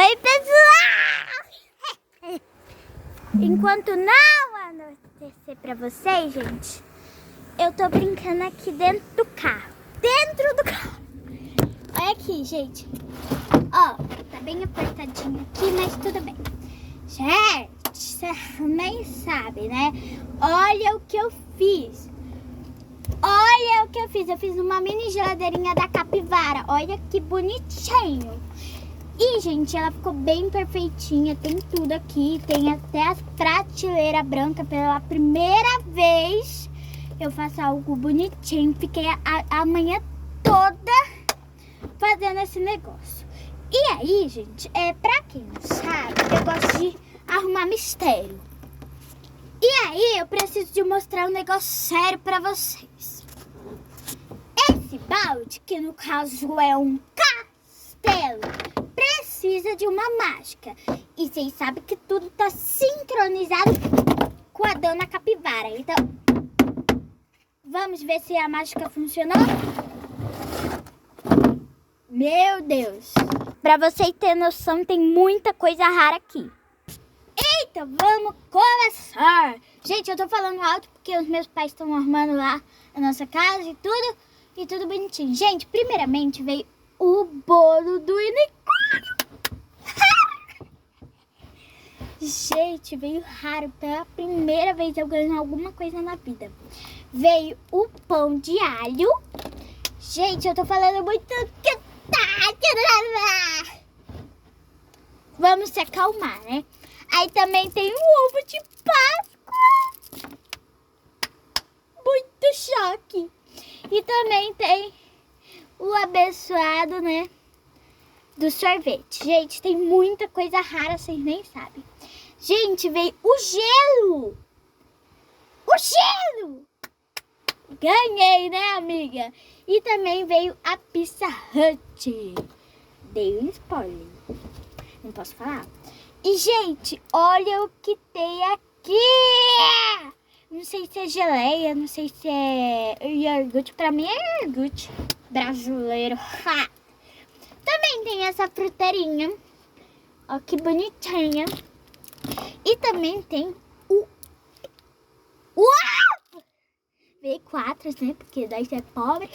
Oi, pessoal! Enquanto não anoitecer pra vocês, gente, eu tô brincando aqui dentro do carro. Dentro do carro! Olha aqui, gente. Ó, tá bem apertadinho aqui, mas tudo bem. Gente, você nem sabe, né? Olha o que eu fiz. Olha o que eu fiz. Eu fiz uma mini geladeirinha da Capivara. Olha que bonitinho. E, gente, ela ficou bem perfeitinha. Tem tudo aqui. Tem até as prateleiras brancas. Pela primeira vez eu faço algo bonitinho. Fiquei a manhã toda fazendo esse negócio. E aí, gente, pra quem não sabe, eu gosto de arrumar mistério. E aí, eu preciso de mostrar um negócio sério pra vocês. Esse balde, que no caso é um castelo, precisa de uma mágica. E vocês sabem que tudo tá sincronizado com a dona Capivara. Então, vamos ver se a mágica funcionou? Meu Deus! Pra vocês terem noção, tem muita coisa rara aqui. Eita, vamos começar! Gente, eu tô falando alto porque os meus pais estão arrumando lá a nossa casa e tudo bonitinho. Gente, primeiramente veio o bolo do unicórnio. Gente, veio raro. Pela primeira vez eu ganho alguma coisa na vida. Veio o pão de alho. Gente, eu tô falando muito... Vamos se acalmar, né? Aí também tem o ovo de Páscoa. Muito choque. E também tem o abençoado, né? Do sorvete. Gente, tem muita coisa rara, vocês nem sabem. Gente, veio o gelo. O gelo! Ganhei, né, amiga? E também veio a Pizza Hut. Dei um spoiler. Não posso falar. E, gente, olha o que tem aqui. Não sei se é geleia, não sei se é iogurte. Pra mim é iogurte brasileiro. Ha! Também tem essa fruteirinha. Ó, que bonitinha. E também tem o... Uau! Veio 4, né? Porque daí você é pobre.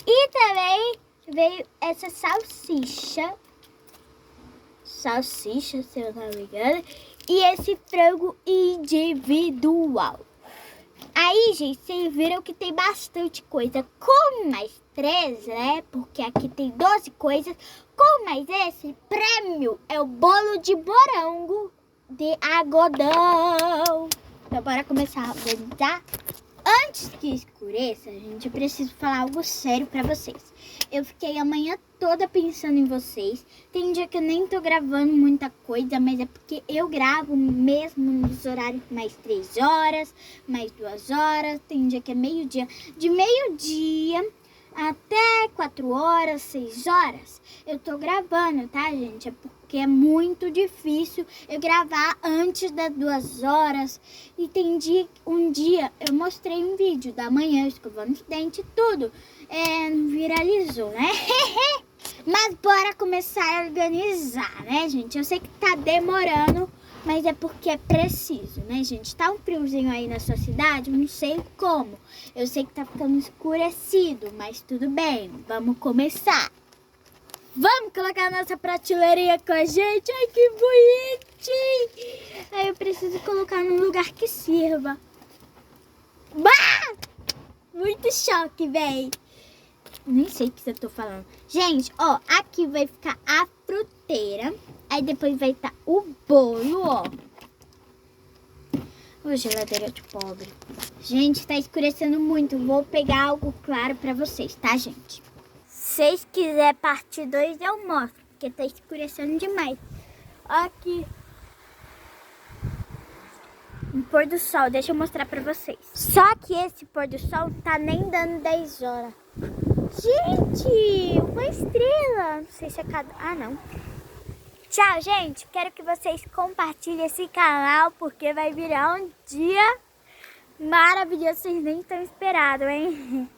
E também veio essa salsicha. Salsicha, se eu não me engano. E esse frango individual. Aí, gente, vocês viram que tem bastante coisa. Com mais 3, né? Porque aqui tem 12 coisas. Com mais esse prêmio é o bolo de morango de algodão. Então, bora começar a organizar. Antes que escureça, gente, eu preciso falar algo sério pra vocês. Eu fiquei a manhã toda pensando em vocês. Tem dia que eu nem tô gravando muita coisa, mas é porque eu gravo mesmo nos horários mais 3 horas, mais 2 horas. Tem dia que é meio-dia. De meio-dia até 4 horas, 6 horas, eu tô gravando, tá, gente? É porque é muito difícil eu gravar antes das 2 horas. E tem dia, um dia eu mostrei um vídeo da manhã escovando os dentes e tudo. Não viralizou, né? Mas bora começar a organizar, né, gente? Eu sei que tá demorando, mas é porque é preciso, né, gente? Tá um friozinho aí na sua cidade? Não sei como. Eu sei que tá ficando escurecido, mas tudo bem. Vamos começar. Vamos colocar a nossa prateleirinha com a gente. Ai, que bonitinho. Aí eu preciso colocar num lugar que sirva. Bah! Muito choque, véi. Nem sei o que eu tô falando. Gente, ó, aqui vai ficar a fruteira. Aí depois vai estar o bolo, ó. Ô, geladeira de pobre. Gente, tá escurecendo muito. Vou pegar algo claro pra vocês, tá, gente? Se vocês quiserem parte 2, eu mostro. Porque tá escurecendo demais. Aqui. Um pôr do sol. Deixa eu mostrar pra vocês. Só que esse pôr do sol tá nem dando 10 horas. Gente, uma estrela. Não sei se é cada... Ah, não. Tchau, gente. Quero que vocês compartilhem esse canal, porque vai virar um dia maravilhoso. Vocês nem estão esperados, hein?